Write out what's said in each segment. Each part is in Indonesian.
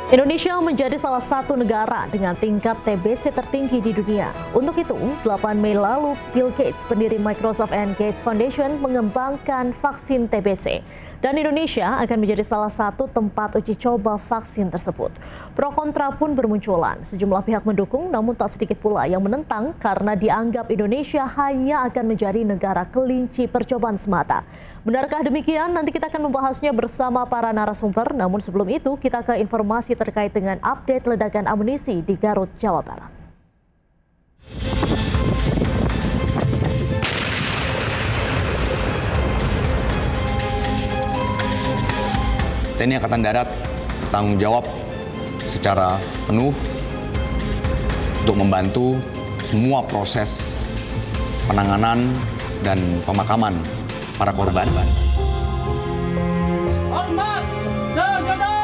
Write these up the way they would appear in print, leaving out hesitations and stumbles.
Indonesia menjadi salah satu negara dengan tingkat TBC tertinggi di dunia. Untuk itu, 8 Mei lalu, Bill Gates, pendiri Microsoft and Gates Foundation, mengembangkan vaksin TBC. Dan Indonesia akan menjadi salah satu tempat uji coba vaksin tersebut. Pro kontra pun bermunculan. Sejumlah pihak mendukung, namun tak sedikit pula yang menentang karena dianggap Indonesia hanya akan menjadi negara kelinci percobaan semata. Benarkah demikian? Nanti kita akan membahasnya bersama para narasumber. Namun sebelum itu, kita ke informasi terkait dengan update ledakan amunisi di Garut, Jawa Barat. TNI Angkatan Darat bertanggung jawab secara penuh untuk membantu semua proses penanganan dan pemakaman para korban. Hormat senjata!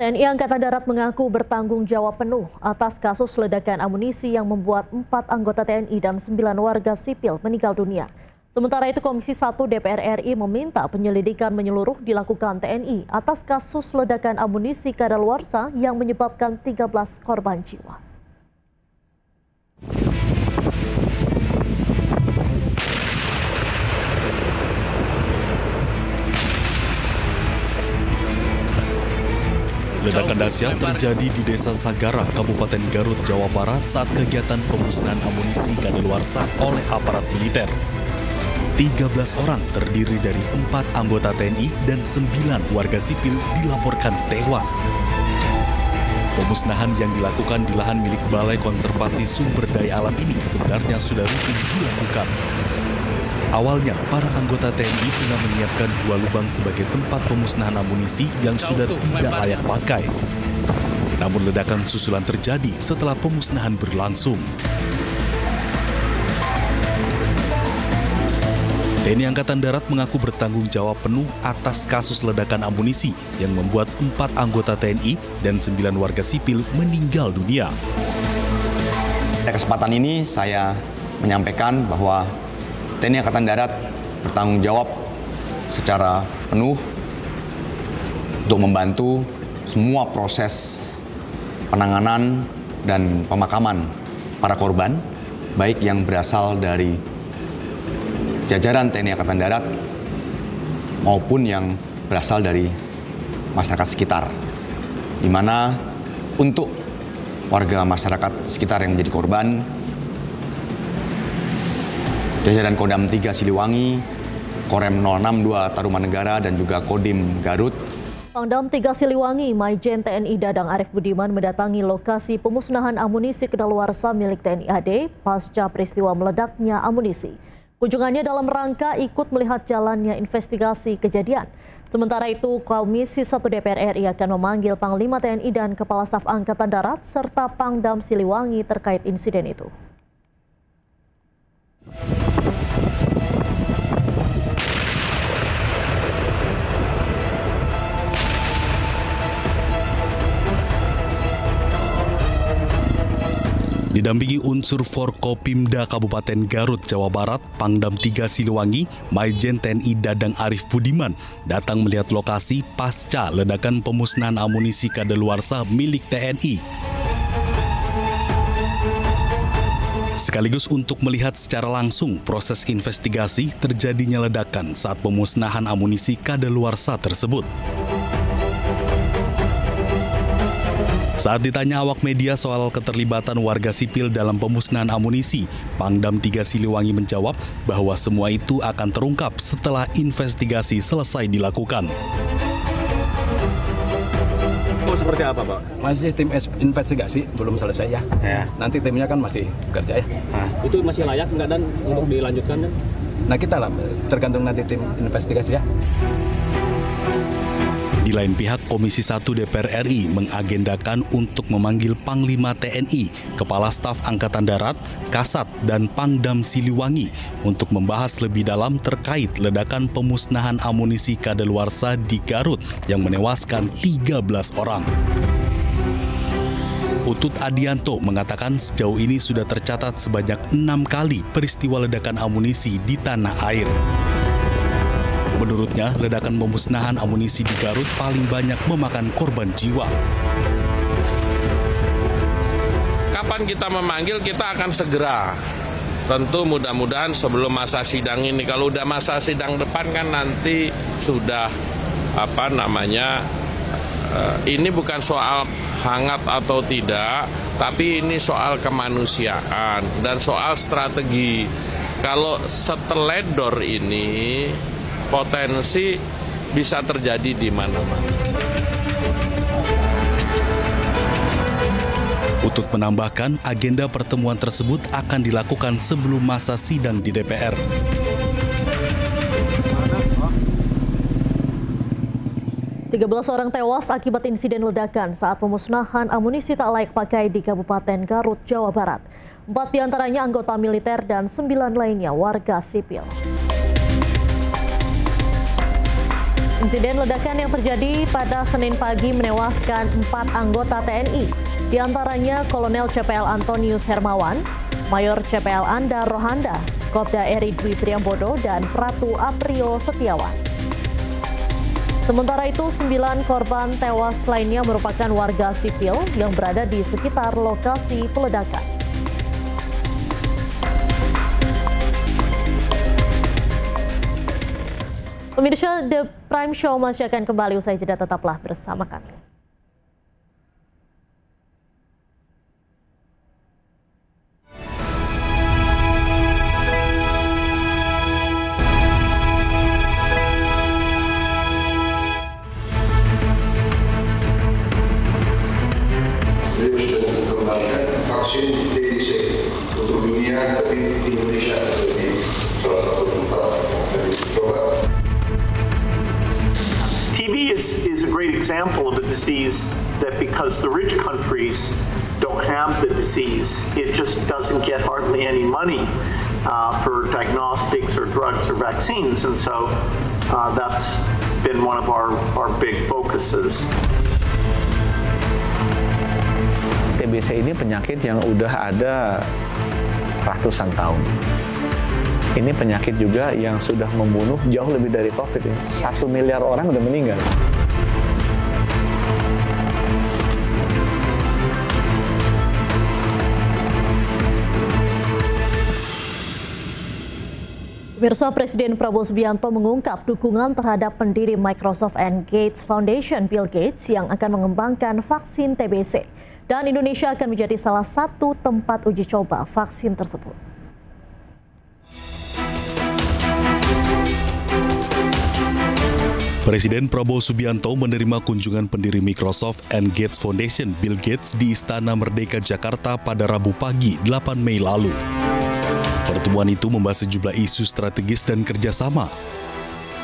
TNI Angkatan Darat mengaku bertanggung jawab penuh atas kasus ledakan amunisi yang membuat 4 anggota TNI dan 9 warga sipil meninggal dunia. Sementara itu, Komisi 1 DPR RI meminta penyelidikan menyeluruh dilakukan TNI atas kasus ledakan amunisi kadaluarsa yang menyebabkan 13 korban jiwa. Ledakan dahsyat terjadi di Desa Sagara, Kabupaten Garut, Jawa Barat saat kegiatan pemusnahan amunisi kadaluarsa oleh aparat militer. 13 orang terdiri dari 4 anggota TNI dan 9 warga sipil dilaporkan tewas. Pemusnahan yang dilakukan di lahan milik Balai Konservasi Sumber Daya Alam ini sebenarnya sudah rutin dilakukan. Awalnya, para anggota TNI tengah menyiapkan 2 lubang sebagai tempat pemusnahan amunisi yang sudah tidak layak pakai. Namun ledakan susulan terjadi setelah pemusnahan berlangsung. TNI Angkatan Darat mengaku bertanggung jawab penuh atas kasus ledakan amunisi yang membuat 4 anggota TNI dan 9 warga sipil meninggal dunia. Pada kesempatan ini saya menyampaikan bahwa TNI Angkatan Darat bertanggung jawab secara penuh untuk membantu semua proses penanganan dan pemakaman para korban, baik yang berasal dari jajaran TNI Angkatan Darat maupun yang berasal dari masyarakat sekitar, di mana untuk warga masyarakat sekitar yang menjadi korban, jajaran Kodam 3 Siliwangi, Korem 062 Tarumanegara, dan juga Kodim Garut. Pangdam 3 Siliwangi, Maijen TNI Dadang Arif Budiman mendatangi lokasi pemusnahan amunisi kadaluarsa milik TNI AD pasca peristiwa meledaknya amunisi. Kunjungannya dalam rangka ikut melihat jalannya investigasi kejadian. Sementara itu, Komisi 1 DPR RI akan memanggil Panglima TNI dan Kepala Staf Angkatan Darat serta Pangdam Siliwangi terkait insiden itu. Didampingi unsur Forkopimda Kabupaten Garut, Jawa Barat, Pangdam 3 Siliwangi, Maijen TNI Dadang Arif Budiman datang melihat lokasi pasca ledakan pemusnahan amunisi kadaluarsa milik TNI. Sekaligus untuk melihat secara langsung proses investigasi terjadinya ledakan saat pemusnahan amunisi kadaluarsa tersebut. Saat ditanya awak media soal keterlibatan warga sipil dalam pemusnahan amunisi, Pangdam 3 Siliwangi menjawab bahwa semua itu akan terungkap setelah investigasi selesai dilakukan. Seperti apa, Pak? Masih tim investigasi, belum selesai ya. Nanti timnya kan masih bekerja ya. Itu masih layak nggak dan untuk dilanjutkan? Dan? Nah kita lah, tergantung nanti tim investigasi ya. Di lain pihak, Komisi 1 DPR RI mengagendakan untuk memanggil Panglima TNI, Kepala Staf Angkatan Darat, Kasat, dan Pangdam Siliwangi untuk membahas lebih dalam terkait ledakan pemusnahan amunisi kadaluarsa di Garut yang menewaskan 13 orang. Utut Adianto mengatakan sejauh ini sudah tercatat sebanyak 6 kali peristiwa ledakan amunisi di tanah air. Menurutnya, ledakan pemusnahan amunisi di Garut paling banyak memakan korban jiwa. Kapan kita memanggil, kita akan segera. Tentu mudah-mudahan sebelum masa sidang ini. Kalau udah masa sidang depan kan nanti sudah ini bukan soal hangat atau tidak, tapi ini soal kemanusiaan dan soal strategi. Kalau seteledor ini potensi bisa terjadi di mana-mana. Utut menambahkan agenda pertemuan tersebut akan dilakukan sebelum masa sidang di DPR. Tiga 13 orang tewas akibat insiden ledakan saat pemusnahan amunisi tak layak pakai di Kabupaten Garut, Jawa Barat. 4 diantaranya anggota militer dan 9 lainnya warga sipil. Insiden ledakan yang terjadi pada Senin pagi menewaskan 4 anggota TNI, diantaranya Kolonel CPL Antonius Hermawan, Mayor CPL Andar Rohanda, Kopda Eri Dwi Priambodo, dan Pratu Aprio Setiawan. Sementara itu, 9 korban tewas lainnya merupakan warga sipil yang berada di sekitar lokasi peledakan. Pemirsa, The Prime Show masih akan kembali usai jeda, tetaplah bersama kami. Vaksin TBC untuk dunia, tapi Indonesia menjadi salah satu tempat yang dicoba. TB is a great example of a disease that, because the rich countries don't have the disease, it just doesn't get hardly any money for diagnostics or drugs or vaccines, and so that's been one of our big focuses. TBC ini penyakit yang udah ada ratusan tahun. Ini penyakit juga yang sudah membunuh jauh lebih dari COVID. 1 miliar orang udah meninggal. Pemirsa, Presiden Prabowo Subianto mengungkap dukungan terhadap pendiri Microsoft and Gates Foundation, Bill Gates, yang akan mengembangkan vaksin TBC. Dan Indonesia akan menjadi salah satu tempat uji coba vaksin tersebut. Presiden Prabowo Subianto menerima kunjungan pendiri Microsoft and Gates Foundation, Bill Gates, di Istana Merdeka Jakarta pada Rabu pagi, 8 Mei lalu. Pertemuan itu membahas sejumlah isu strategis dan kerjasama.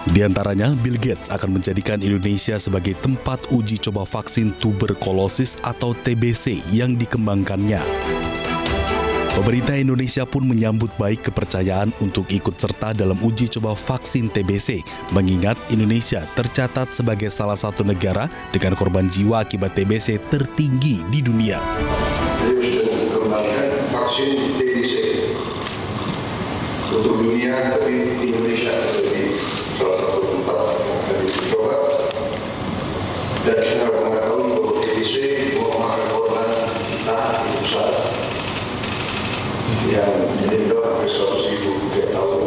Di antaranya, Bill Gates akan menjadikan Indonesia sebagai tempat uji coba vaksin tuberkulosis atau TBC yang dikembangkannya. Pemerintah Indonesia pun menyambut baik kepercayaan untuk ikut serta dalam uji coba vaksin TBC, mengingat Indonesia tercatat sebagai salah satu negara dengan korban jiwa akibat TBC tertinggi di dunia. Kembangkan vaksin TBC untuk dunia, tapi Indonesia menjadi salah satu tempat yang dicoba. Dan kita mengetahui bahwa TBC memakan korban kita yang besar, yang meninggal hampir 100.000 tiap tahun.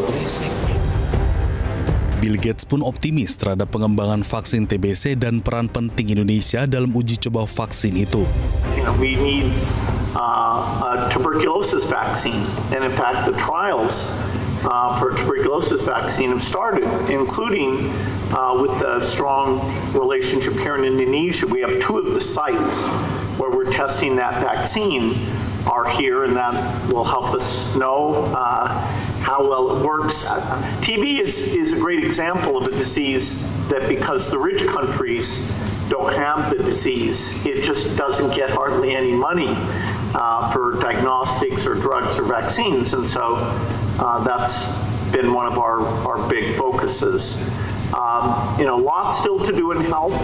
Bill Gates pun optimis terhadap pengembangan vaksin TBC dan peran penting Indonesia dalam uji coba vaksin itu. We need a tuberculosis vaccine, and in fact the trials for tuberculosis vaccine have started, including with a strong relationship here in Indonesia. We have 2 of the sites where we're testing that vaccine are here, and that will help us know how well it works. TB is a great example of a disease that, because the rich countries don't have the disease, it just doesn't get hardly any money for diagnostics or drugs or vaccines, and so that's been one of our big focuses. Lots still to do in health.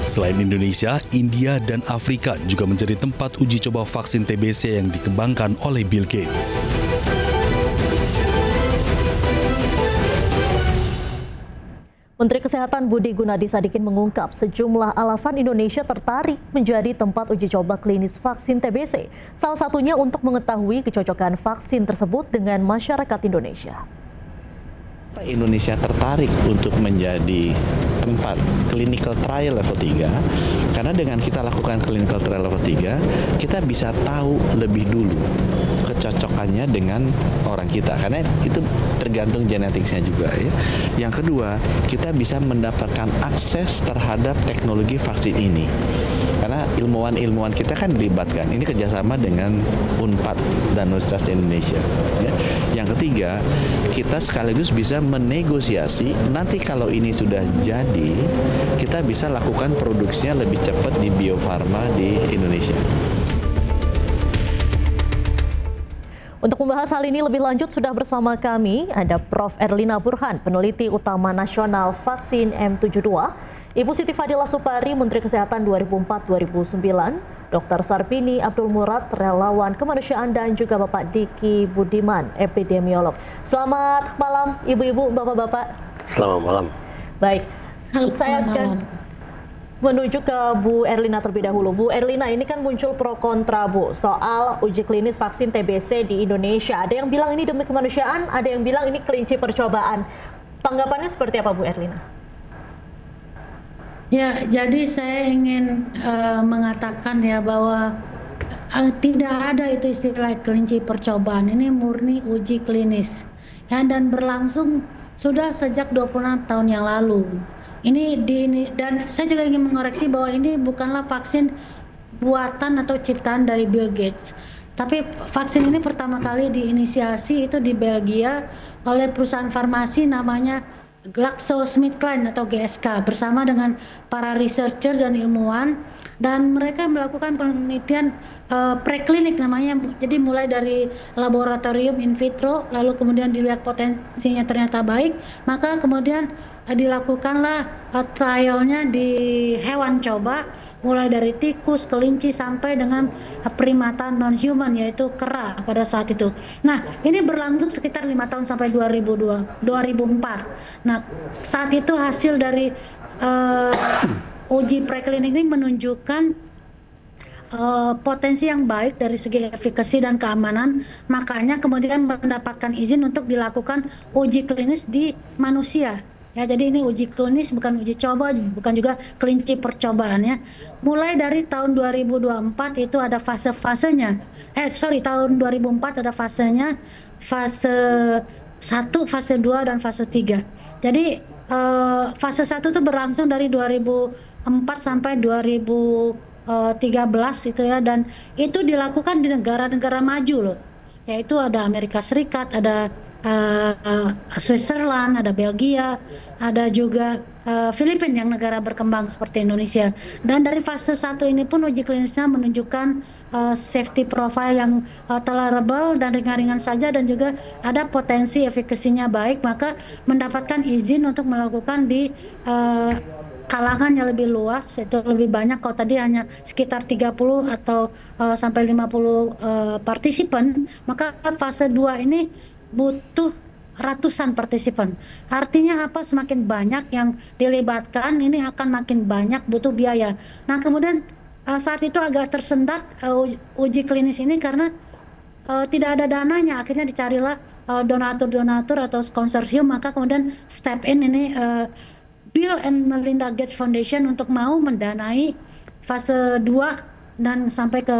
Selain Indonesia, India dan Afrika juga menjadi tempat uji coba vaksin TBC yang dikembangkan oleh Bill Gates. Menteri Kesehatan Budi Gunadi Sadikin mengungkap sejumlah alasan Indonesia tertarik menjadi tempat uji coba klinis vaksin TBC. Salah satunya untuk mengetahui kecocokan vaksin tersebut dengan masyarakat Indonesia. Indonesia tertarik untuk menjadi tempat clinical trial level 3 karena dengan kita lakukan clinical trial level 3 kita bisa tahu lebih dulu kecocokannya dengan orang kita karena itu tergantung genetiknya juga ya. Yang kedua, kita bisa mendapatkan akses terhadap teknologi vaksin ini karena ilmuwan-ilmuwan kita kan dilibatkan. Ini kerjasama dengan UNPAD dan Universitas Indonesia ya. Yang ketiga, kita sekaligus bisa menegosiasi nanti kalau ini sudah jadi kita bisa lakukan produksinya lebih cepat di Bio Farma di Indonesia. Untuk membahas hal ini lebih lanjut sudah bersama kami ada Prof. Erlina Burhan, peneliti utama nasional vaksin M72, Ibu Siti Fadila Supari, Menteri Kesehatan 2004-2009, Dr. Sarbini Abdul Murad, relawan kemanusiaan, dan juga Bapak Diki Budiman, epidemiolog. Selamat malam Ibu-ibu, Bapak-bapak. Selamat malam. Baik, saya akan menuju ke Bu Erlina terlebih dahulu. Bu Erlina, ini kan muncul pro kontra Bu soal uji klinis vaksin TBC di Indonesia. Ada yang bilang ini demi kemanusiaan, ada yang bilang ini kelinci percobaan. Tanggapannya seperti apa Bu Erlina? Ya, jadi saya ingin mengatakan ya bahwa tidak ada itu istilah kelinci percobaan. Ini murni uji klinis ya, dan berlangsung sudah sejak 26 tahun yang lalu. Dan saya juga ingin mengoreksi bahwa ini bukanlah vaksin buatan atau ciptaan dari Bill Gates. Tapi vaksin ini pertama kali diinisiasi itu di Belgia oleh perusahaan farmasi namanya GlaxoSmithKline atau GSK bersama dengan para researcher dan ilmuwan, dan mereka melakukan penelitian preklinik namanya. Jadi mulai dari laboratorium in vitro, lalu kemudian dilihat potensinya ternyata baik, maka kemudian dilakukanlah trialnya di hewan coba, mulai dari tikus, kelinci, sampai dengan primata non-human yaitu kera pada saat itu. Nah, ini berlangsung sekitar 5 tahun sampai 2004. Nah, saat itu hasil dari uji preklinik ini menunjukkan potensi yang baik dari segi efikasi dan keamanan, makanya kemudian mendapatkan izin untuk dilakukan uji klinis di manusia. Ya, jadi ini uji klinis, bukan uji coba, bukan juga kelinci percobaannya. Mulai dari tahun 2024 itu ada fase-fasenya. Tahun 2004 ada fasenya, fase 1, fase 2, dan fase 3. Jadi fase 1 itu berlangsung dari 2004 sampai 2013 itu ya, dan itu dilakukan di negara-negara maju loh. Yaitu ada Amerika Serikat, ada Switzerland, ada Belgia, ada juga Filipina yang negara berkembang seperti Indonesia. Dan dari fase 1 ini pun uji klinisnya menunjukkan safety profile yang tolerable dan ringan-ringan saja, dan juga ada potensi efikasinya baik, maka mendapatkan izin untuk melakukan di kalangan yang lebih luas, itu lebih banyak. Kalau tadi hanya sekitar 30 atau sampai 50 partisipan, maka fase 2 ini butuh ratusan partisipan. Artinya apa? Semakin banyak yang dilibatkan, ini akan makin banyak butuh biaya. Nah, kemudian saat itu agak tersendat uji klinis ini karena tidak ada dananya. Akhirnya dicarilah donatur-donatur atau konsorsium, maka kemudian step in ini Bill and Melinda Gates Foundation untuk mau mendanai fase 2 dan sampai ke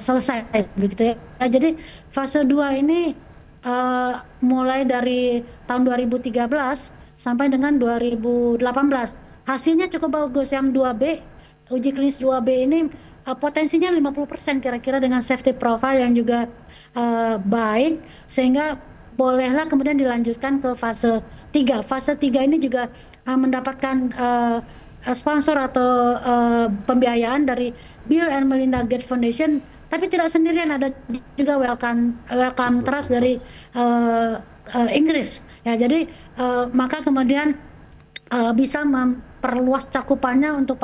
selesai begitu ya. Jadi fase 2 ini mulai dari tahun 2013 sampai dengan 2018. Hasilnya cukup bagus. Yang 2B, uji klinis 2B ini potensinya 50% kira-kira, dengan safety profile yang juga baik, sehingga bolehlah kemudian dilanjutkan ke fase 3. Fase 3 ini juga mendapatkan sponsor atau pembiayaan dari Bill and Melinda Gates Foundation, tapi tidak sendirian, ada juga welcome trust dari Inggris. Ya, jadi maka kemudian bisa memperluas cakupannya untuk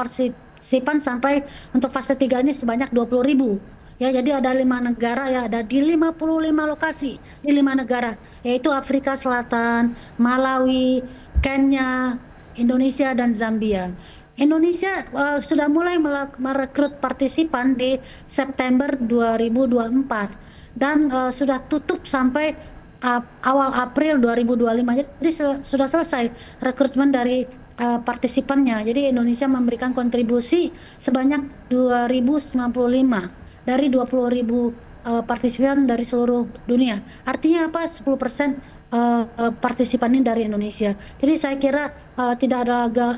partisipan sampai untuk fase 3 ini sebanyak 20.000. Ya, jadi ada 5 negara ya, ada di 55 lokasi di 5 negara, yaitu Afrika Selatan, Malawi, Kenya, Indonesia, dan Zambia. Indonesia sudah mulai merekrut partisipan di September 2024 dan sudah tutup sampai awal April 2025. Jadi sudah selesai rekrutmen dari partisipannya. Jadi Indonesia memberikan kontribusi sebanyak 2.095 dari 20.000 partisipan dari seluruh dunia. Artinya apa? 10% partisipan ini dari Indonesia. Jadi saya kira tidak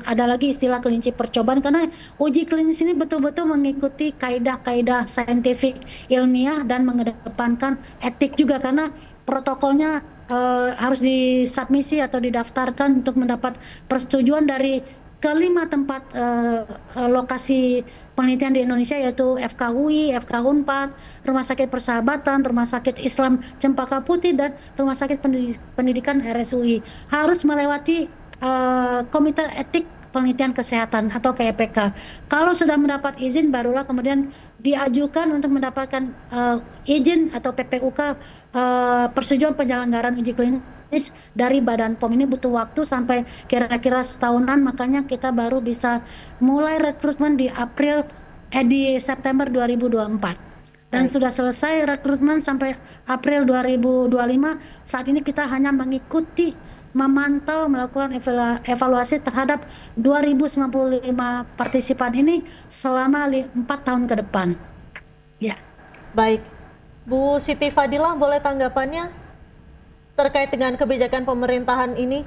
ada lagi istilah kelinci percobaan, karena uji klinis ini betul-betul mengikuti kaidah-kaidah saintifik ilmiah dan mengedepankan etik juga, karena protokolnya harus disubmisi atau didaftarkan untuk mendapat persetujuan dari kelima tempat lokasi penelitian di Indonesia, yaitu FKUI, FK Unpad, Rumah Sakit Persahabatan, Rumah Sakit Islam Cempaka Putih, dan Rumah Sakit Pendidikan RSUI. Harus melewati Komite Etik Penelitian Kesehatan atau KEPK. Kalau sudah mendapat izin, barulah kemudian diajukan untuk mendapatkan izin atau PPUK, persetujuan penyelenggaraan uji klinis dari Badan POM. Ini butuh waktu sampai kira-kira setahunan, makanya kita baru bisa mulai rekrutmen di September 2024. Dan sudah selesai rekrutmen sampai April 2025. Saat ini kita hanya mengikuti, memantau, melakukan evaluasi terhadap 2.095 partisipan ini selama 4 tahun ke depan. Ya. Baik, Bu Siti Fadilah, boleh tanggapannya terkait dengan kebijakan pemerintahan ini?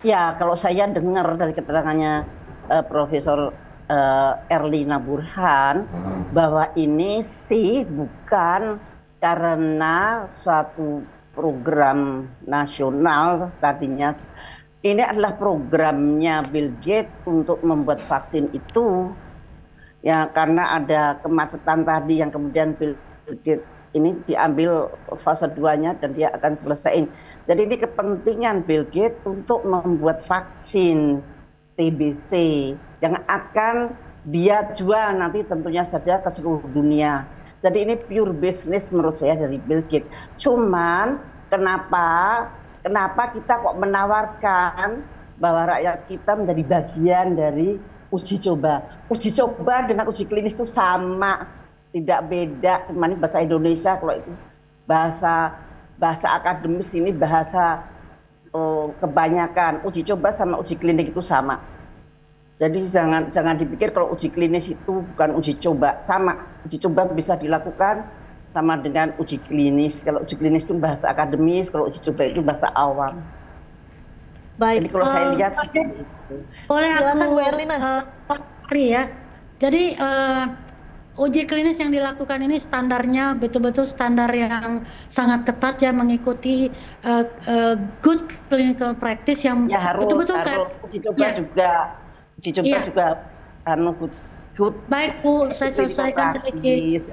Ya, kalau saya dengar dari keterangannya Profesor Erlina Burhan, bahwa ini sih bukan karena suatu program nasional tadinya. Ini adalah programnya Bill Gates untuk membuat vaksin itu. Ya, karena ada kemacetan tadi yang kemudian Bill Gates ini diambil fase 2-nya dan dia akan selesaiin. Jadi ini kepentingan Bill Gates untuk membuat vaksin TBC yang akan dia jual nanti tentunya saja ke seluruh dunia. Jadi ini pure business menurut saya dari Bill Gates. Cuman kenapa kita kok menawarkan bahwa rakyat kita menjadi bagian dari uji coba. Uji coba dengan uji klinis itu sama. Tidak beda, cuman ini bahasa Indonesia, kalau itu bahasa akademis ini bahasa kebanyakan. Uji coba sama uji klinik itu sama. Jadi jangan dipikir kalau uji klinis itu bukan uji coba, sama. Uji coba bisa dilakukan sama dengan uji klinis. Kalau uji klinis itu bahasa akademis, kalau uji coba itu bahasa awam. Baik. Jadi kalau saya lihat boleh aku ya. Jadi uji klinis yang dilakukan ini standarnya betul-betul standar yang sangat ketat ya, mengikuti good clinical practice yang betul-betul uji coba juga good. Baik Bu, saya selesaikan sedikit.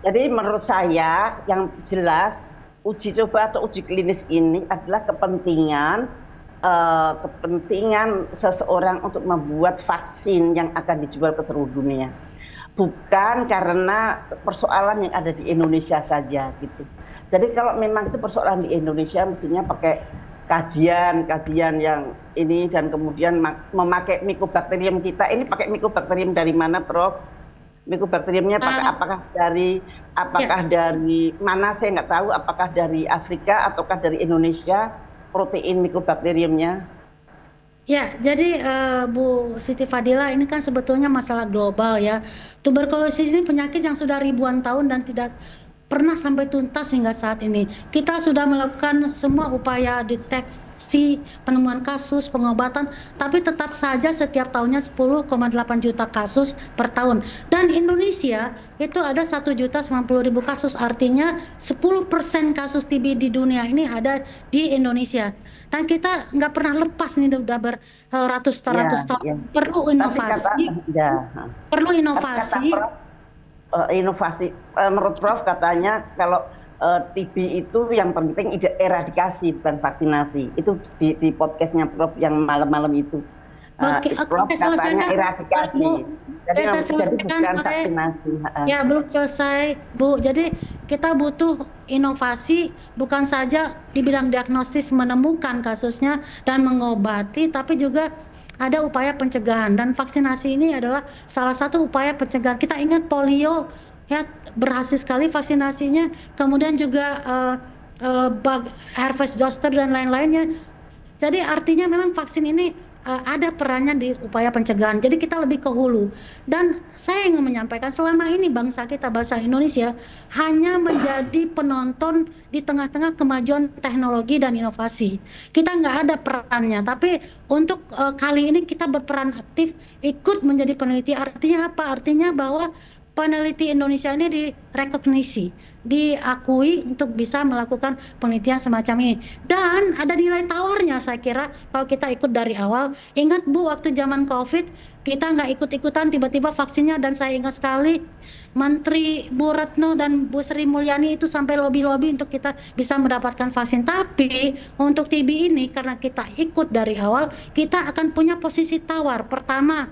Jadi menurut saya yang jelas uji coba atau uji klinis ini adalah kepentingan seseorang untuk membuat vaksin yang akan dijual ke seluruh dunia. Bukan karena persoalan yang ada di Indonesia saja gitu. Jadi kalau memang itu persoalan di Indonesia, mestinya pakai kajian yang ini dan kemudian memakai Mycobacterium kita. Ini pakai Mycobacterium dari mana, Prof? Mycobacteriumnya apakah dari mana saya nggak tahu, apakah dari Afrika ataukah dari Indonesia protein Mycobacteriumnya? Ya, jadi Bu Siti Fadilah, ini kan sebetulnya masalah global ya. Tuberkulosis ini penyakit yang sudah ribuan tahun dan tidak pernah sampai tuntas hingga saat ini. Kita sudah melakukan semua upaya deteksi, penemuan kasus, pengobatan, tapi tetap saja setiap tahunnya 10,8 juta kasus per tahun. Dan Indonesia itu ada 1.090.000 kasus, artinya 10% kasus TB di dunia ini ada di Indonesia. Dan kita nggak pernah lepas nih, udah beratus tahun. Perlu inovasi. Perlu inovasi. Inovasi. Menurut Prof katanya kalau TB itu yang penting eradikasi bukan vaksinasi. Itu di podcastnya Prof yang malam-malam itu. katanya eradikasi. Jadi bukan vaksinasi. Ya, belum selesai, Bu. Jadi kita butuh inovasi, bukan saja di bidang diagnosis menemukan kasusnya dan mengobati, tapi juga ada upaya pencegahan, dan vaksinasi ini adalah salah satu upaya pencegahan. Kita ingat polio, ya, berhasil sekali vaksinasinya, kemudian juga herpes zoster dan lain-lainnya. Jadi artinya memang vaksin ini ada perannya di upaya pencegahan. Jadi kita lebih ke hulu. Dan saya ingin menyampaikan, selama ini bangsa kita, bangsa Indonesia, hanya menjadi penonton di tengah-tengah kemajuan teknologi dan inovasi. Kita nggak ada perannya. Tapi untuk kali ini kita berperan aktif, ikut menjadi peneliti. Artinya apa? Artinya bahwa peneliti Indonesia ini direkognisi, diakui untuk bisa melakukan penelitian semacam ini. Dan ada nilai tawarnya, saya kira, kalau kita ikut dari awal. Ingat, Bu, waktu zaman COVID, kita nggak ikut-ikutan, tiba-tiba vaksinnya, dan saya ingat sekali Menteri Bu Retno dan Bu Sri Mulyani itu sampai lobby-lobby untuk kita bisa mendapatkan vaksin. Tapi untuk TB ini, karena kita ikut dari awal, kita akan punya posisi tawar. Pertama,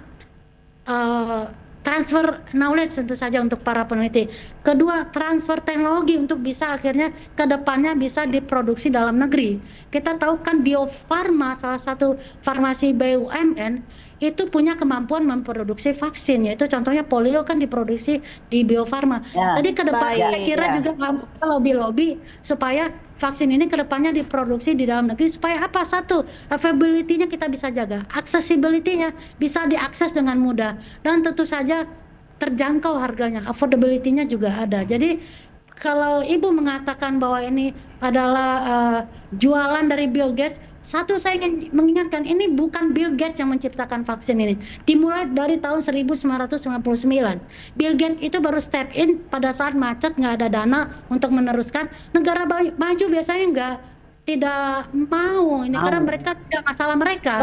transfer knowledge tentu saja untuk para peneliti. Kedua, transfer teknologi untuk bisa akhirnya ke depannya bisa diproduksi dalam negeri. Kita tahu kan Bio Farma, salah satu farmasi BUMN, itu punya kemampuan memproduksi vaksin, yaitu contohnya polio kan diproduksi di Bio Farma. Ya, jadi ke depannya saya kira juga harus lobby-lobby supaya vaksin ini ke depannya diproduksi di dalam negeri, supaya apa? Satu, availability-nya kita bisa jaga, accessibility-nya bisa diakses dengan mudah, dan tentu saja terjangkau harganya, affordability-nya juga ada. Jadi kalau Ibu mengatakan bahwa ini adalah jualan dari Bill Gates, satu, saya ingin mengingatkan, ini bukan Bill Gates yang menciptakan vaksin ini. Dimulai dari tahun 1999. Bill Gates itu baru step in pada saat macet, nggak ada dana untuk meneruskan. Negara maju biasanya tidak mau ini, karena mereka tidak masalah mereka.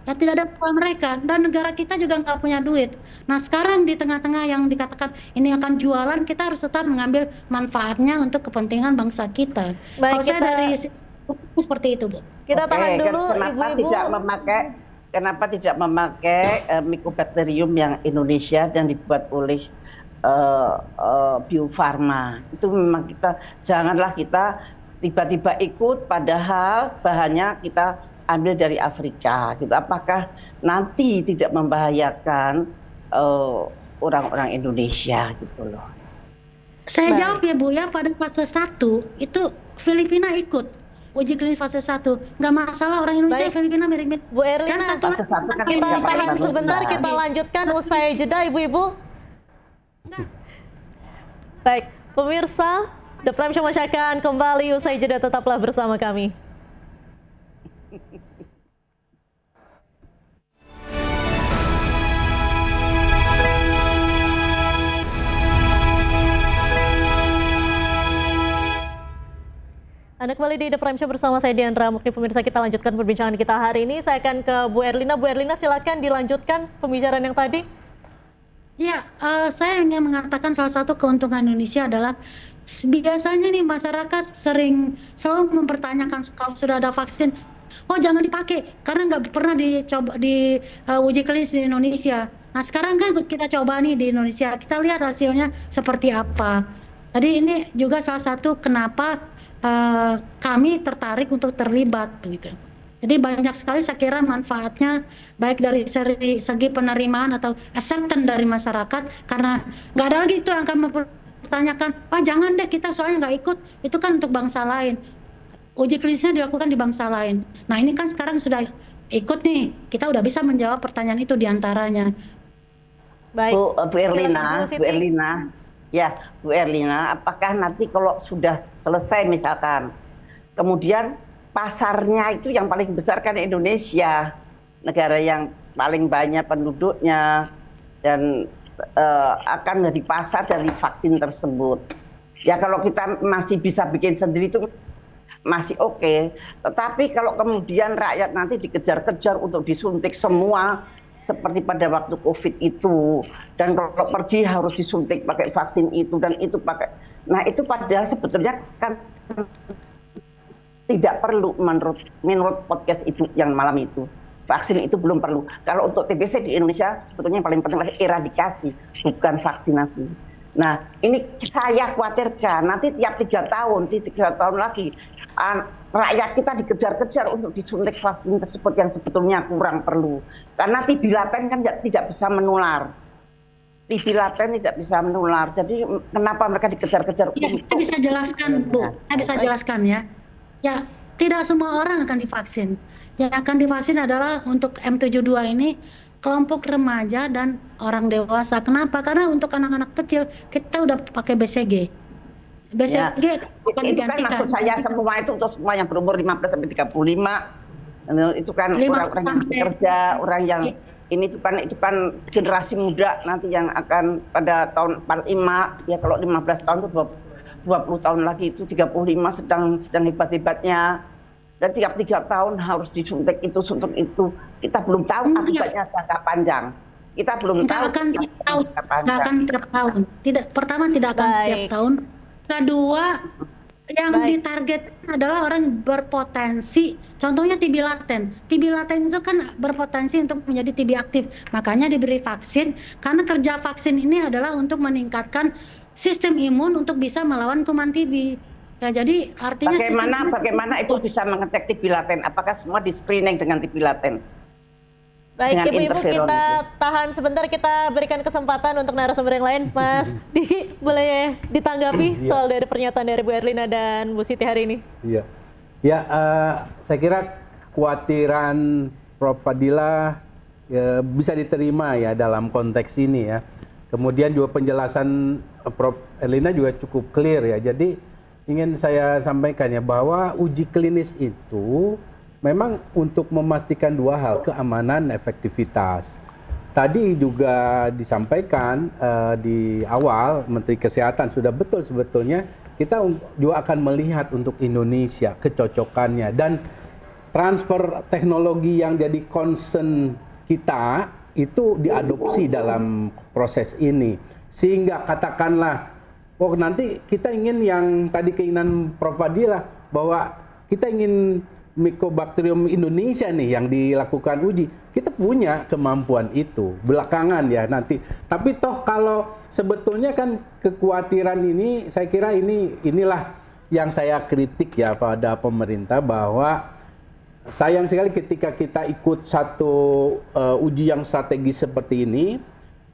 Ya, tidak ada masalah mereka, dan negara kita juga nggak punya duit. Nah, sekarang di tengah-tengah yang dikatakan ini akan jualan, kita harus tetap mengambil manfaatnya untuk kepentingan bangsa kita. Kalau saya dari seperti itu, Bu. Kita tahan dulu, Ibu-ibu. Kenapa tidak memakai Mycobacterium yang Indonesia dan dibuat oleh Bio Farma? Itu memang janganlah kita tiba-tiba ikut, padahal bahannya kita ambil dari Afrika. Gitu. Apakah nanti tidak membahayakan orang-orang Indonesia gitu loh? Saya jawab ya, Bu, ya, pada fase 1 itu Filipina ikut uji klinis fase 1, nggak masalah, orang Indonesia Filipina mirip-mirip. Bu Erlina, fase 1 kan kita tahan sebentar, kita lanjutkan usai jeda, Ibu-ibu. Baik, pemirsa, The Prime Show masih akan kembali usai jeda, tetaplah bersama kami. Anda kembali di The Prime Show bersama saya Diandra Mukti. Pemirsa, kita lanjutkan perbincangan kita hari ini. Saya akan ke Bu Erlina. Bu Erlina, silakan dilanjutkan pembicaraan yang tadi. Ya, saya ingin mengatakan salah satu keuntungan Indonesia adalah biasanya nih masyarakat selalu mempertanyakan kalau sudah ada vaksin, oh jangan dipakai karena nggak pernah dicoba di uji klinis di Indonesia. Nah, sekarang kan kita coba nih di Indonesia, kita lihat hasilnya seperti apa. Jadi ini juga salah satu kenapa kami tertarik untuk terlibat begitu. Jadi banyak sekali saya kira manfaatnya, baik dari segi penerimaan atau acceptance dari masyarakat, karena nggak ada lagi itu yang akan mempertanyakan, jangan deh kita soalnya nggak ikut, itu kan untuk bangsa lain. Uji klinisnya dilakukan di bangsa lain. Nah, ini kan sekarang sudah ikut nih, kita udah bisa menjawab pertanyaan itu diantaranya. Baik. Bu Erlina. Ya, Bu Erlina, apakah nanti kalau sudah selesai misalkan, kemudian pasarnya itu yang paling besar kan Indonesia, negara yang paling banyak penduduknya, dan akan menjadi pasar dari vaksin tersebut. Ya kalau kita masih bisa bikin sendiri itu masih oke. Tetapi kalau kemudian rakyat nanti dikejar-kejar untuk disuntik semua, seperti pada waktu COVID itu, dan kalau pergi harus disuntik pakai vaksin itu dan itu pakai, nah itu padahal sebetulnya kan tidak perlu menurut podcast itu yang malam itu. vaksin itu belum perlu. Kalau untuk TBC di Indonesia sebetulnya yang paling penting adalah eradikasi, bukan vaksinasi. Nah, ini saya khawatirkan nanti tiap 3 tahun, di 3 tahun lagi rakyat kita dikejar-kejar untuk disuntik vaksin tersebut yang sebetulnya kurang perlu. Karena TB laten kan tidak bisa menular. TB laten tidak bisa menular. Jadi kenapa mereka dikejar-kejar? Ya, saya bisa jelaskan, Bu. Saya bisa jelaskan ya. Ya, tidak semua orang akan divaksin. Yang akan divaksin adalah untuk M72 ini kelompok remaja dan orang dewasa. Kenapa? Karena untuk anak-anak kecil kita udah pakai BCG. BCG ya, itu kan maksud saya semua itu untuk semua yang berumur 15 sampai 35. Itu kan orang-orang yang bekerja, orang yang ini itu kan generasi muda nanti yang akan pada tahun 45, ya kalau 15 tahun itu 20 tahun lagi itu 35 sedang hebat-hebatnya. Dan tiap 3 tahun harus disuntik itu, suntik itu. Kita belum tahu akibatnya jangka panjang. Kita belum tahu. Nggak akan tiap tahun. Pertama tidak akan tiap tahun. Kedua, yang ditarget adalah orang berpotensi. Contohnya TB laten. TB laten itu kan berpotensi untuk menjadi TB aktif. Makanya diberi vaksin. Karena kerja vaksin ini adalah untuk meningkatkan sistem imun untuk bisa melawan kuman TB. Ya, jadi artinya bagaimana itu bisa mengecek TB laten? Apakah semua di screening dengan TB laten? Baik, Ibu-ibu kita tahan sebentar, kita berikan kesempatan untuk narasumber yang lain. Mas Diki, boleh ditanggapi soal dari pernyataan dari Bu Erlina dan Bu Siti hari ini? Iya, ya, saya kira kekhawatiran Prof. Fadila ya, bisa diterima ya dalam konteks ini ya. Kemudian juga penjelasan Prof. Erlina juga cukup clear ya. Jadi ingin saya sampaikan ya bahwa uji klinis itu memang untuk memastikan 2 hal, keamanan, efektivitas. Tadi juga disampaikan di awal Menteri Kesehatan sudah betul sebetulnya kita juga akan melihat untuk Indonesia kecocokannya dan transfer teknologi yang jadi concern kita itu diadopsi dalam proses ini sehingga katakanlah nanti kita ingin yang tadi keinginan Prof. Fadila bahwa kita ingin Mycobacterium Indonesia nih yang dilakukan uji. Kita punya kemampuan itu belakangan ya nanti. Tapi toh kalau sebetulnya kan kekhawatiran ini saya kira inilah yang saya kritik ya pada pemerintah bahwa sayang sekali ketika kita ikut satu uji yang strategis seperti ini.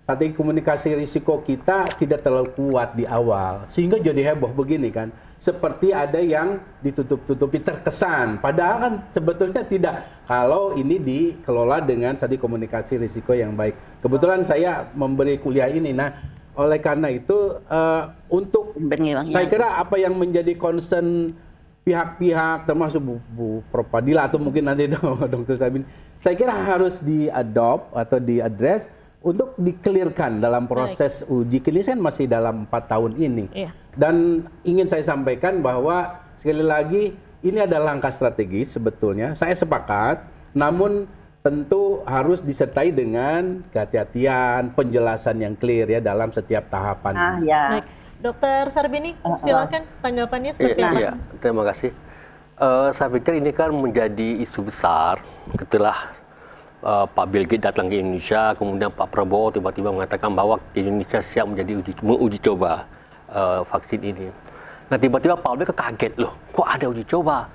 Strategi komunikasi risiko kita tidak terlalu kuat di awal sehingga jadi heboh begini kan seperti ada yang ditutup-tutupi terkesan padahal kan sebetulnya tidak kalau ini dikelola dengan strategi komunikasi risiko yang baik. Kebetulan saya memberi kuliah ini, nah oleh karena itu untuk saya kira apa yang menjadi concern pihak-pihak termasuk Bu Prof. Fadila atau mungkin nanti Dr. Sabin, saya kira harus diadopt atau diadres untuk dikelirkan dalam proses uji klinis kan masih dalam 4 tahun ini. Dan ingin saya sampaikan bahwa sekali lagi ini adalah langkah strategis sebetulnya. Saya sepakat, namun tentu harus disertai dengan kehati-hatian, penjelasan yang clear ya dalam setiap tahapan. Baik. Dr. Sarbini, silakan tanggapannya seperti apa? Ya, terima kasih. Saya pikir ini kan menjadi isu besar setelah Pak Bill Gates datang ke Indonesia, kemudian Pak Prabowo tiba-tiba mengatakan bahwa Indonesia siap menjadi uji coba vaksin ini. Nah tiba-tiba Pak Bill kaget loh, kok ada uji coba?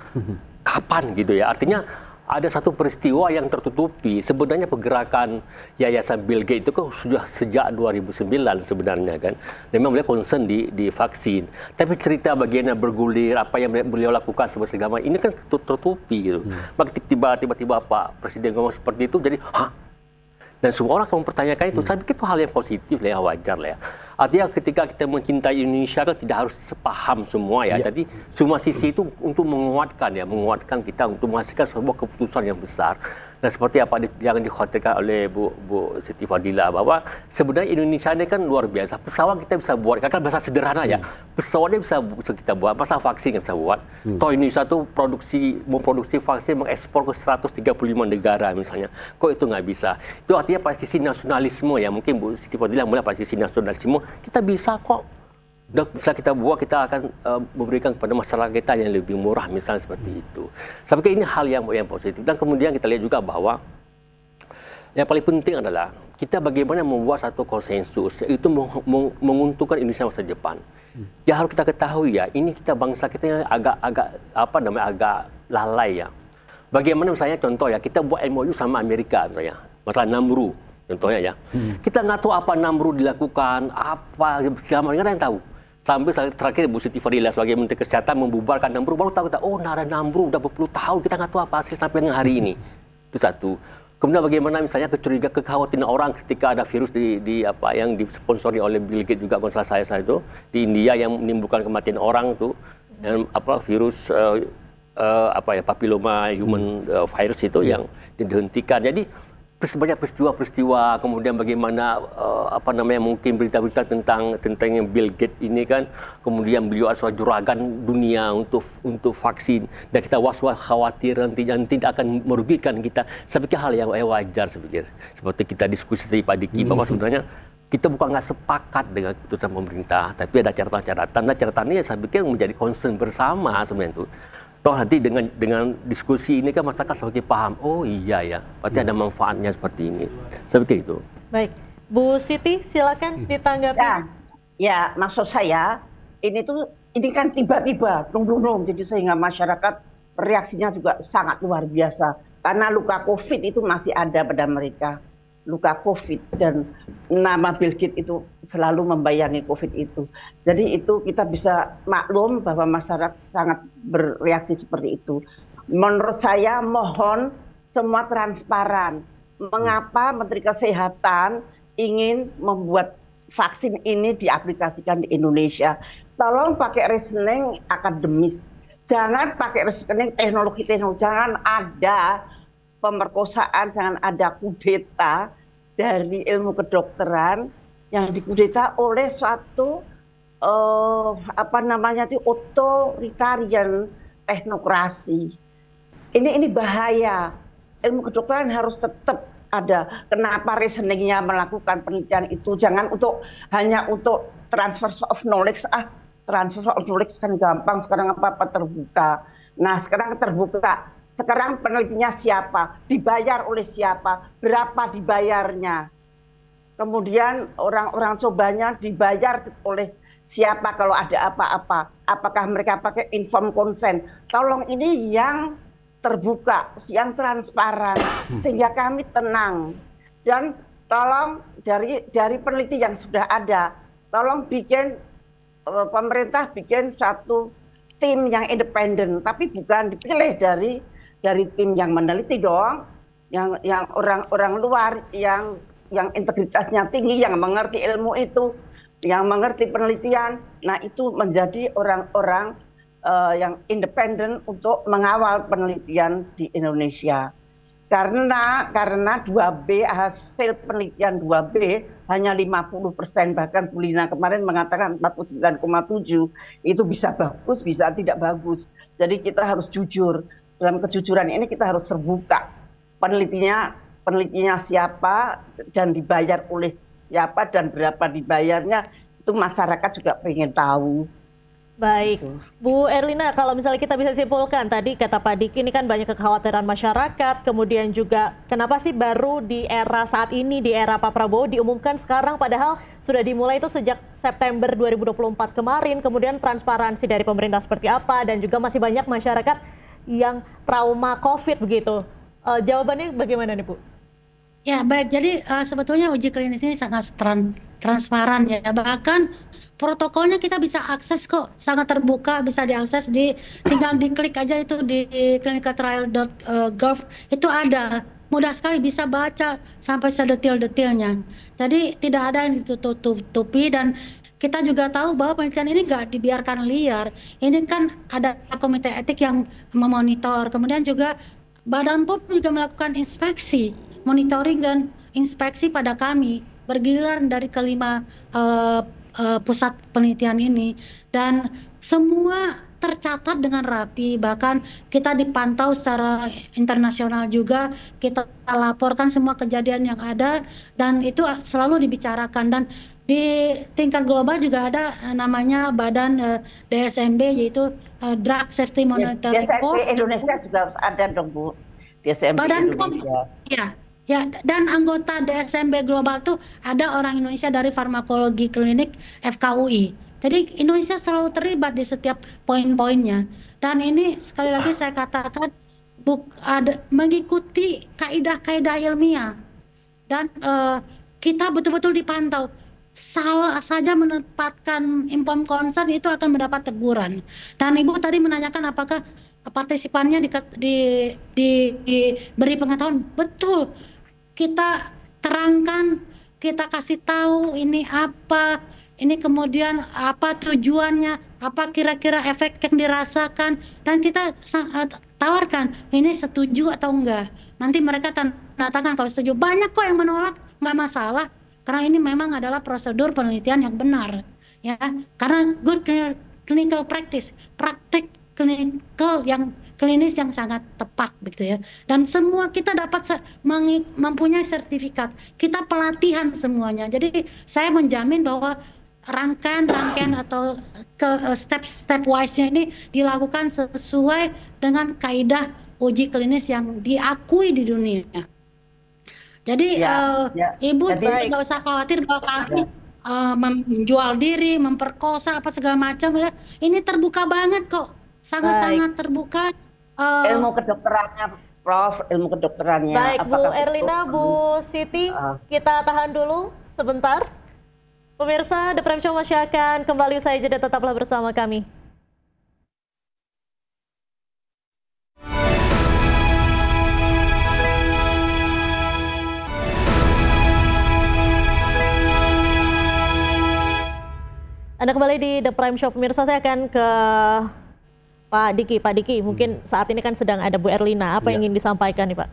Kapan gitu ya? Artinya ada satu peristiwa yang tertutupi. Sebenarnya pergerakan Yayasan Bill Gates itu kan sudah sejak 2009 sebenarnya kan. Memang beliau concern di vaksin. Tapi cerita bagaimana bergulir, apa yang beliau lakukan segala ini kan tertutupi gitu. Maka tiba-tiba Pak Presiden ngomong seperti itu, jadi hah? Dan semua orang akan mempertanyakan itu. Saya pikir itu hal yang positif lah ya, wajar lah ya. Artinya ketika kita mencintai Indonesia kan tidak harus sepaham semua ya. Jadi semua sisi itu untuk menguatkan kita untuk menghasilkan sebuah keputusan yang besar. Nah seperti apa yang dikhawatirkan oleh Bu Siti Fadila bahwa sebenarnya Indonesia ini kan luar biasa. Pesawat kita bisa buat, kan bahasa sederhana ya. Pesawatnya bisa kita buat, masa vaksin yang bisa buat. Toh Indonesia tuh memproduksi vaksin mengekspor ke 135 negara misalnya. Kok itu nggak bisa? Itu artinya pada sisi nasionalisme ya. Mungkin Bu Siti Fadila mulai pada sisi nasionalisme kita bisa kok. Dan bisa kita buat, kita akan memberikan kepada masyarakat kita yang lebih murah misalnya seperti itu. Saya pikir ini hal yang positif. Dan kemudian kita lihat juga bahwa Yang paling penting adalah kita bagaimana membuat satu konsensus, yaitu menguntungkan Indonesia masa depan. Ya harus kita ketahui ya, ini kita bangsa kita agak lalai ya. Bagaimana misalnya contoh ya, kita buat MOU sama Amerika misalnya, masalah Namru contohnya ya. Kita nggak tahu apa Namru dilakukan, apa selama ini nggak ada yang tahu. Sampai terakhir Bu Siti Fadila sebagai Menteri Kesehatan membubarkan Namru, baru tahu kita, oh ada Namru udah berpuluh tahun, kita nggak tahu apa hasil sampai dengan hari ini. Itu satu. Kemudian bagaimana misalnya kekhawatiran orang ketika ada virus yang disponsori oleh Bill Gates juga masalah saya itu di India yang menimbulkan kematian orang tuh, yang virus papilloma human virus itu yang dihentikan. Jadi banyak peristiwa-peristiwa, kemudian bagaimana mungkin berita-berita tentang yang Bill Gates ini kan, kemudian beliau adalah juragan dunia untuk vaksin, dan kita was-was khawatir nanti tidak akan merugikan kita. Saya pikir hal yang wajar, seperti kita diskusi tadi Pak Diki, bahwa sebenarnya kita bukan nggak sepakat dengan keputusan pemerintah, tapi ada catatan-catatan. Nah, catatan ini saya pikir menjadi concern bersama sebenarnya itu. Toh nanti dengan diskusi ini kan masyarakat semakin paham, oh iya ya, berarti ada manfaatnya seperti ini. Saya pikir itu. Baik, Bu Siti silakan ditanggapi. Ya, maksud saya ini kan tiba-tiba, jadi sehingga masyarakat reaksinya juga sangat luar biasa. Karena luka COVID itu masih ada pada mereka. Luka COVID dan nama Bill Gates itu selalu membayangi COVID itu. Jadi itu kita bisa maklum bahwa masyarakat sangat bereaksi seperti itu. Menurut saya mohon semua transparan. Mengapa Menteri Kesehatan ingin membuat vaksin ini diaplikasikan di Indonesia? Tolong pakai reasoning akademis. Jangan pakai reasoning teknologi. Jangan ada pemerkosaan, jangan ada kudeta dari ilmu kedokteran yang dikudeta oleh suatu otoritarian teknokrasi. Ini bahaya. Ilmu kedokteran harus tetap ada. Kenapa reasoningnya melakukan penelitian itu? Jangan hanya untuk transfer of knowledge. Transfer of knowledge kan gampang, sekarang apa-apa terbuka. Nah, sekarang terbuka. Sekarang penelitinya siapa? Dibayar oleh siapa? Berapa dibayarnya? Kemudian orang-orang cobanya dibayar oleh siapa kalau ada apa-apa? Apakah mereka pakai informed consent? Tolong ini yang terbuka, yang transparan, sehingga kami tenang. Dan tolong dari peneliti yang sudah ada, tolong pemerintah bikin satu tim yang independen, tapi bukan dipilih dari tim yang meneliti dong, yang orang-orang luar yang integritasnya tinggi, yang mengerti ilmu itu, yang mengerti penelitian. Nah, itu menjadi orang-orang yang independen untuk mengawal penelitian di Indonesia. Karena 2B, hasil penelitian 2B hanya 50%, bahkan Bu Lina kemarin mengatakan 49,7, itu bisa bagus, bisa tidak bagus. Jadi kita harus jujur. Dalam kejujuran ini kita harus terbuka. Penelitinya siapa dan dibayar oleh siapa dan berapa dibayarnya, itu masyarakat juga pengen tahu. Baik, Bu Erlina, kalau misalnya kita bisa simpulkan tadi kata Pak Diki, ini kan banyak kekhawatiran masyarakat, kemudian juga kenapa sih baru di era saat ini, di era Pak Prabowo diumumkan sekarang, padahal sudah dimulai itu sejak September 2024 kemarin, kemudian transparansi dari pemerintah seperti apa, dan juga masih banyak masyarakat yang trauma COVID begitu. Jawabannya bagaimana nih, Bu? Ya, baik. Jadi sebetulnya uji klinis ini sangat transparan ya. Bahkan protokolnya kita bisa akses kok, sangat terbuka, bisa diakses, tinggal diklik aja itu di clinicaltrial.gov, itu ada. Mudah sekali bisa baca sampai sedetil-detilnya. Jadi tidak ada yang ditutup-tutupi, dan kita juga tahu bahwa penelitian ini nggak dibiarkan liar. Ini kan ada komite etik yang memonitor, kemudian juga Badan POM juga melakukan inspeksi, monitoring dan inspeksi pada kami, bergiliran dari kelima pusat penelitian ini, dan semua tercatat dengan rapi. Bahkan kita dipantau secara internasional juga, kita laporkan semua kejadian yang ada, dan itu selalu dibicarakan. Dan di tingkat global juga ada namanya badan DSMB, yaitu Drug Safety Monitoring Board. DSMB Indonesia juga harus ada dong, Bu. DSMB Badan Indonesia. POM, ya. Ya, dan anggota DSMB Global tuh ada orang Indonesia dari farmakologi klinik FKUI. Jadi Indonesia selalu terlibat di setiap poin-poinnya. Dan ini sekali lagi saya katakan mengikuti kaidah-kaidah ilmiah. Dan kita betul-betul dipantau. Salah saja menempatkan inform concern itu akan mendapat teguran. Dan Ibu tadi menanyakan apakah partisipannya diberi pengetahuan. Betul. Kita terangkan, kita kasih tahu ini apa, ini kemudian apa tujuannya, apa kira-kira efek yang dirasakan, dan kita tawarkan ini setuju atau enggak. Nanti mereka tanda tangan kalau setuju. Banyak kok yang menolak, nggak masalah, karena ini memang adalah prosedur penelitian yang benar, ya. Karena good clinical practice, praktek klinikal yang klinis yang sangat tepat begitu ya. Dan semua kita dapat mempunyai sertifikat. Kita pelatihan semuanya. Jadi saya menjamin bahwa rangkaian atau step wise-nya ini dilakukan sesuai dengan kaidah uji klinis yang diakui di dunia. Jadi Ibu tidak usah khawatir bahwa kami menjual diri, memperkosa apa segala macam ya. Ini terbuka banget kok. Sangat-sangat terbuka. Ilmu kedokterannya, Prof, ilmu kedokterannya. Baik, Bu Erlina, Bu Siti, kita tahan dulu sebentar. Pemirsa, The Prime Show masih akan kembali usai jeda, tetaplah bersama kami. Anda kembali di The Prime Show, pemirsa. Saya akan ke Pak Diki, mungkin saat ini kan sedang ada Bu Erlina. Apa yang ingin disampaikan nih Pak?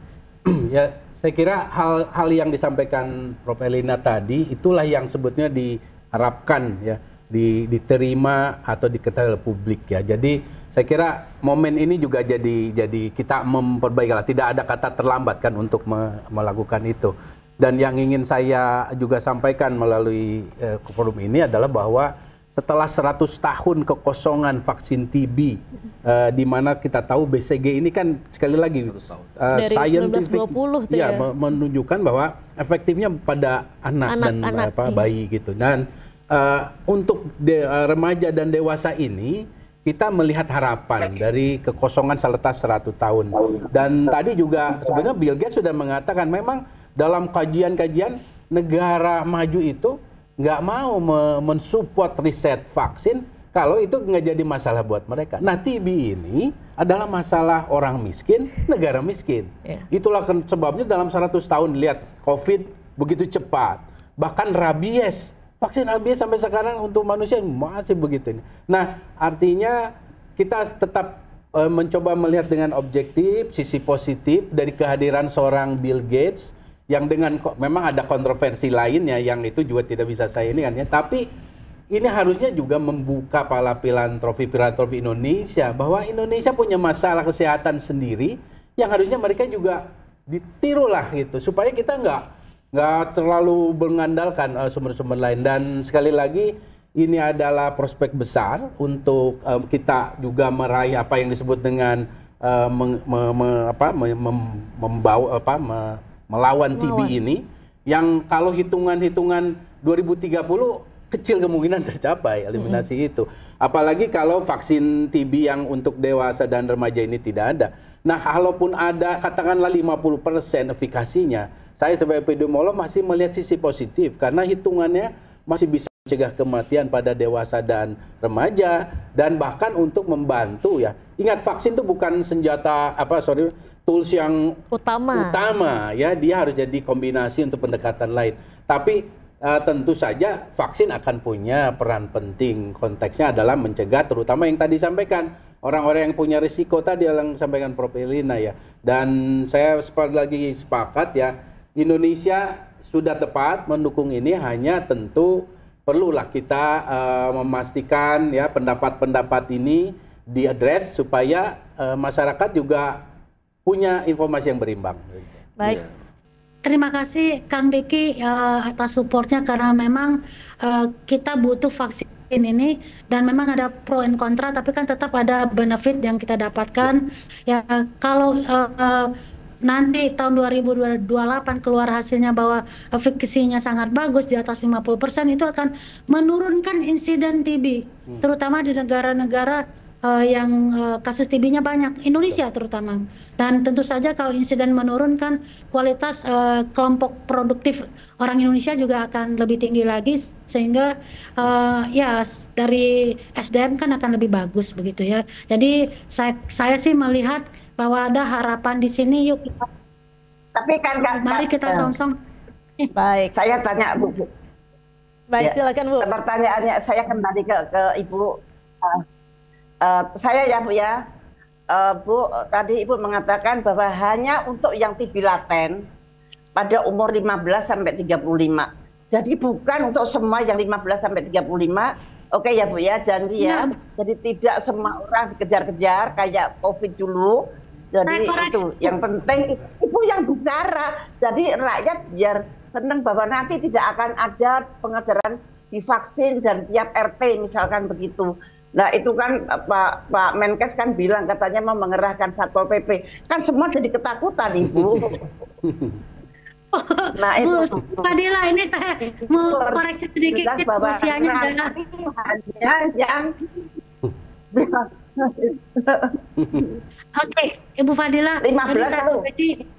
Ya, saya kira hal yang disampaikan Prof. Erlina tadi itulah yang sebetulnya diharapkan ya, diterima atau diketahui oleh publik ya. Jadi saya kira momen ini juga jadi kita memperbaiki, tidak ada kata terlambat kan untuk melakukan itu. Dan yang ingin saya juga sampaikan melalui forum ini adalah bahwa setelah 100 tahun kekosongan vaksin TB, di mana kita tahu BCG ini kan sekali lagi dari scientific 1920 ya, menunjukkan bahwa efektifnya pada anak dan bayi gitu. Dan untuk remaja dan dewasa ini kita melihat harapan dari kekosongan seletas 100 tahun. Dan tadi juga sebenarnya Bill Gates sudah mengatakan memang dalam kajian-kajian negara maju itu nggak mau mensupport riset vaksin kalau itu nggak jadi masalah buat mereka. Nah, TB ini adalah masalah orang miskin, negara miskin. Itulah sebabnya dalam 100 tahun lihat COVID begitu cepat. Bahkan rabies, vaksin rabies sampai sekarang untuk manusia masih begitu. Nah, artinya kita tetap mencoba melihat dengan objektif sisi positif dari kehadiran seorang Bill Gates yang dengan memang ada kontroversi lainnya yang itu juga tidak bisa saya ini kan ya, tapi ini harusnya juga membuka pala filantropi Indonesia bahwa Indonesia punya masalah kesehatan sendiri yang harusnya mereka juga ditirulah gitu supaya kita nggak terlalu mengandalkan sumber-sumber lain. Dan sekali lagi ini adalah prospek besar untuk kita juga meraih apa yang disebut dengan melawan TB ini, yang kalau hitungan-hitungan 2030 kecil kemungkinan tercapai eliminasi itu. Apalagi kalau vaksin TB yang untuk dewasa dan remaja ini tidak ada. Nah, kalaupun ada katakanlah 50% efikasinya, saya sebagai epidemiolog masih melihat sisi positif karena hitungannya masih bisa mencegah kematian pada dewasa dan remaja, dan bahkan untuk membantu ya. Ingat, vaksin itu bukan senjata tools yang utama ya, dia harus jadi kombinasi untuk pendekatan lain. Tapi tentu saja vaksin akan punya peran penting. Konteksnya adalah mencegah, terutama yang tadi disampaikan orang-orang yang punya risiko tadi yang disampaikan Prof. Erlina ya. Dan saya lagi sepakat ya, Indonesia sudah tepat mendukung ini, hanya tentu perlulah kita memastikan ya pendapat-pendapat ini diadres supaya masyarakat juga punya informasi yang berimbang. Baik. Terima kasih Kang Diki atas supportnya, karena memang kita butuh vaksin ini dan memang ada pro and kontra, tapi kan tetap ada benefit yang kita dapatkan. Ya, kalau nanti tahun 2028 keluar hasilnya bahwa efikasinya sangat bagus di atas 50%, itu akan menurunkan insiden TB, terutama di negara-negara yang kasus TB-nya banyak, Indonesia terutama. Dan tentu saja kalau insiden menurunkan, kualitas kelompok produktif orang Indonesia juga akan lebih tinggi lagi, sehingga ya dari SDM kan akan lebih bagus begitu ya. Jadi saya sih melihat bahwa ada harapan di sini. Yuk kita, tapi kan mari kita song-song. Baik. Saya tanya Bu. Baik, silakan Bu. Pertanyaannya saya kembali ke Ibu. Saya ya Bu ya, Bu tadi Ibu mengatakan bahwa hanya untuk yang TB laten pada umur 15 sampai 35. Jadi bukan untuk semua yang 15 sampai 35. Oke ya Bu ya, janji ya. Jadi tidak semua orang dikejar-kejar kayak COVID dulu. Jadi itu yang penting Ibu yang bicara. Jadi rakyat biar senang bahwa nanti tidak akan ada pengejaran divaksin dan tiap RT misalkan begitu. Nah itu kan Pak Menkes kan bilang katanya mau mengerahkan Satpol PP. Kan semua jadi ketakutan Ibu. Nah itu Fadila, ini saya mau koreksi sedikit usianya hanya yang Oke, Ibu Fadila, 15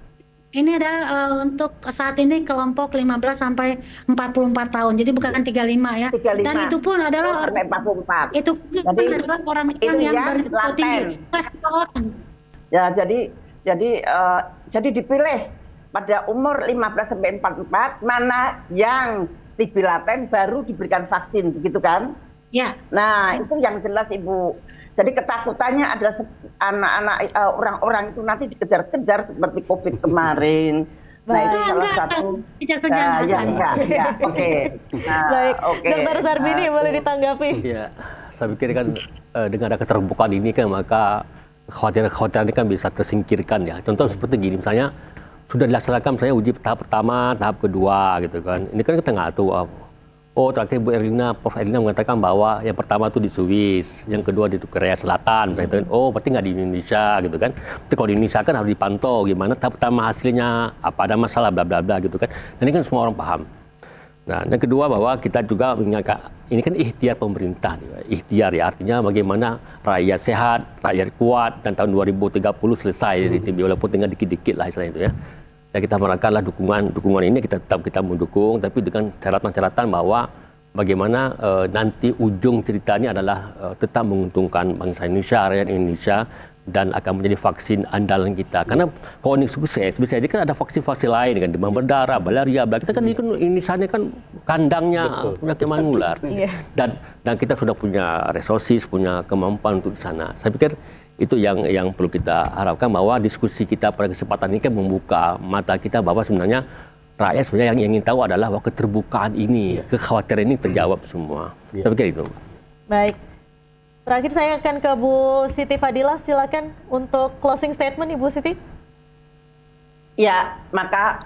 ini adalah untuk saat ini kelompok 15 sampai 44 tahun. Jadi bukan 35 ya. 35. Dan itu pun adalah sampai 44. Itu pun adalah orang yang berisiko tinggi. Ya, jadi dipilih pada umur 15 sampai 44 mana yang TB laten baru diberikan vaksin, begitu kan? Ya. Nah, itu yang jelas Ibu. Jadi ketakutannya adalah anak-anak orang-orang itu nanti dikejar-kejar seperti COVID kemarin. Nah itu salah satu. Kejar-kejar. Ya enggak. Oke. Baik. Dr. Sarbini boleh ditanggapi. Ya, saya pikir kan dengan ada keterbukaan ini kan maka kekhawatiran ini kan bisa tersingkirkan ya. Contoh seperti gini, misalnya sudah dilaksanakan misalnya uji tahap pertama, tahap kedua gitu kan. Ini kan kita nggak tahu. Oh, terakhir Bu Erlina, Prof. Erlina mengatakan bahwa yang pertama itu di Swiss, yang kedua di Korea Selatan, misalnya. Oh, berarti nggak di Indonesia, gitu kan? Tapi kalau di Indonesia kan harus dipantau gimana tahap pertama hasilnya, apa ada masalah, bla bla bla, gitu kan? Dan ini kan semua orang paham. Nah, yang kedua bahwa kita juga mengingatkan, ini kan ikhtiar pemerintah, ikhtiar ya, artinya bagaimana rakyat sehat, rakyat kuat, dan tahun 2030 selesai dari TB, walaupun tinggal dikit-dikit lah istilahnya itu ya. Ya kita merasakanlah dukungan ini kita mendukung, tapi dengan catatan bahwa bagaimana nanti ujung ceritanya adalah tetap menguntungkan bangsa Indonesia, rakyat Indonesia, dan akan menjadi vaksin andalan kita. Karena kalau ini sukses, bisa jadi kan ada vaksin-vaksin lain kan, demam berdarah, malaria, kita kan Indonesia ini kan kandangnya penyakit menular. Dan kita sudah punya resources, punya kemampuan untuk di sana. Saya pikir itu yang perlu kita harapkan, bahwa diskusi kita pada kesempatan ini kan membuka mata kita bahwa sebenarnya rakyat sebenarnya yang ingin tahu adalah bahwa keterbukaan ini, kekhawatiran ini terjawab semua. Saya pikir itu. Baik. Terakhir saya akan ke Bu Siti Fadila, silakan untuk closing statement Ibu Siti. Ya, maka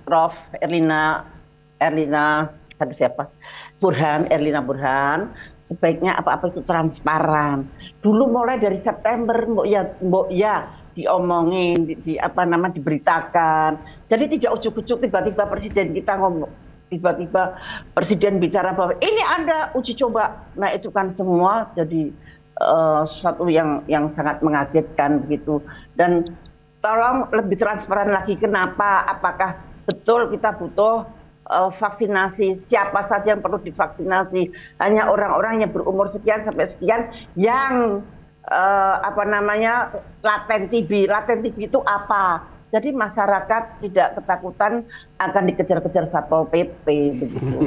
Prof. Erlina Erlina Burhan, sebaiknya apa-apa itu transparan. Dulu mulai dari September mbok ya diomongin, diberitakan. Jadi tidak ujuk-ujuk tiba-tiba presiden kita ngomong, tiba-tiba presiden bicara bahwa ini ada uji coba. Nah itu kan semua jadi sesuatu yang sangat mengagetkan begitu. Dan tolong lebih transparan lagi, kenapa, apakah betul kita butuh vaksinasi, siapa saja yang perlu divaksinasi, hanya orang-orang yang berumur sekian sampai sekian yang laten TB itu apa? Jadi masyarakat tidak ketakutan akan dikejar-kejar Satpol PP begitu.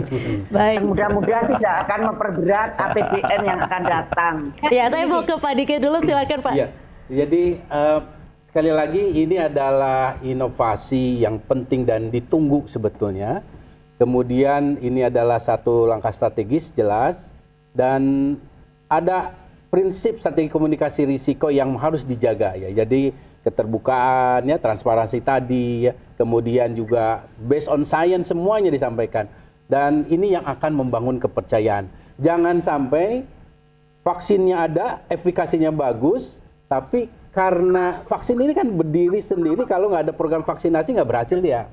Baik. Mudah-mudahan tidak akan memperberat APBN yang akan datang. Ya, saya mau ke Pak Dike dulu, silakan Pak. Ya, jadi sekali lagi ini adalah inovasi yang penting dan ditunggu sebetulnya. Kemudian ini adalah satu langkah strategis jelas, dan ada prinsip strategi komunikasi risiko yang harus dijaga ya. Jadi keterbukaannya, transparansi tadi ya, kemudian juga based on science semuanya disampaikan, dan ini yang akan membangun kepercayaan. Jangan sampai vaksinnya ada, efikasinya bagus, tapi karena vaksin ini kan berdiri sendiri, kalau nggak ada program vaksinasi nggak berhasil dia.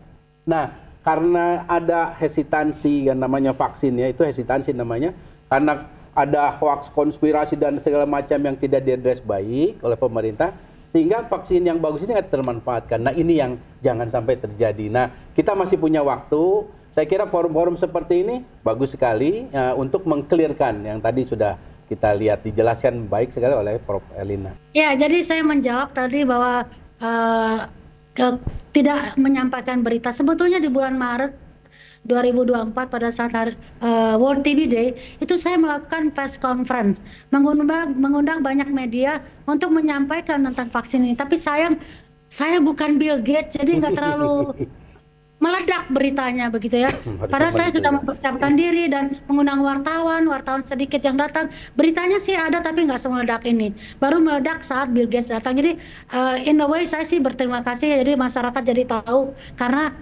Nah, karena ada hesitansi yang namanya vaksin ya, itu hesitansi namanya, karena ada hoax, konspirasi dan segala macam yang tidak diadres baik oleh pemerintah, sehingga vaksin yang bagus ini nggak termanfaatkan. Nah, ini yang jangan sampai terjadi. Nah, kita masih punya waktu. Saya kira forum-forum seperti ini bagus sekali untuk mengklirkan yang tadi sudah kita lihat dijelaskan baik sekali oleh Prof. Erlina. Ya, jadi saya menjawab tadi bahwa tidak menyampaikan berita. Sebetulnya di bulan Maret 2024 pada saat World TB Day itu saya melakukan press conference, mengundang banyak media untuk menyampaikan tentang vaksin ini. Tapi sayang saya bukan Bill Gates, jadi nggak terlalu meledak beritanya begitu ya. Padahal saya sudah mempersiapkan diri dan mengundang wartawan sedikit yang datang. Beritanya sih ada tapi nggak semeledak ini. Baru meledak saat Bill Gates datang. Jadi in a way saya sih berterima kasih, jadi masyarakat jadi tahu, karena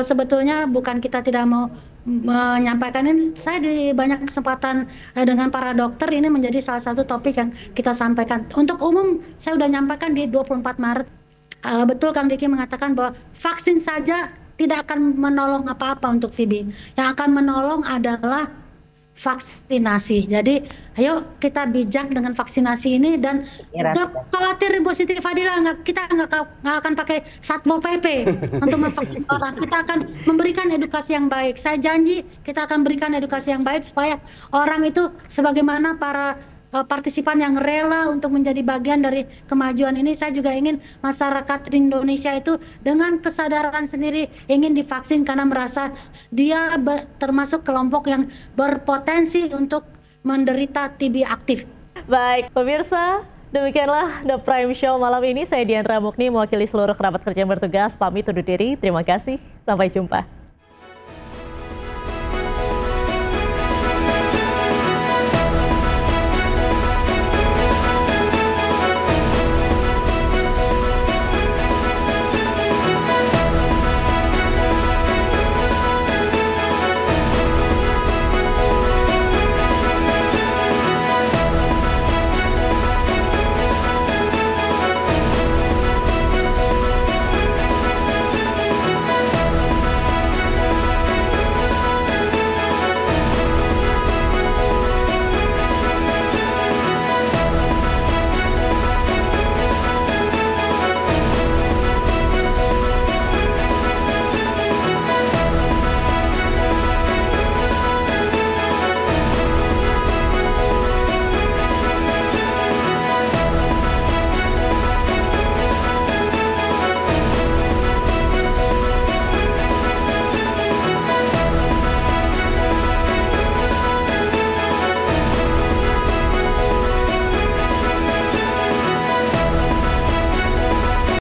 sebetulnya bukan kita tidak mau menyampaikan ini. Saya di banyak kesempatan dengan para dokter ini menjadi salah satu topik yang kita sampaikan. Untuk umum saya sudah nyampaikan di 24 Maret. Betul Kang Diki mengatakan bahwa vaksin saja tidak akan menolong apa-apa untuk TB. Yang akan menolong adalah vaksinasi. Jadi ayo kita bijak dengan vaksinasi ini dan khawatir Ibu Siti Fadila, kita nggak akan pakai Satpol PP untuk memvaksin orang. Kita akan memberikan edukasi yang baik. Saya janji kita akan berikan edukasi yang baik supaya orang itu sebagaimana para partisipan yang rela untuk menjadi bagian dari kemajuan ini. Saya juga ingin masyarakat Indonesia itu dengan kesadaran sendiri ingin divaksin karena merasa dia termasuk kelompok yang berpotensi untuk menderita TB aktif. Baik, pemirsa, demikianlah The Prime Show malam ini. Saya Diandra Mukni, mewakili seluruh kerabat kerja yang bertugas, pamit undur diri. Terima kasih, sampai jumpa.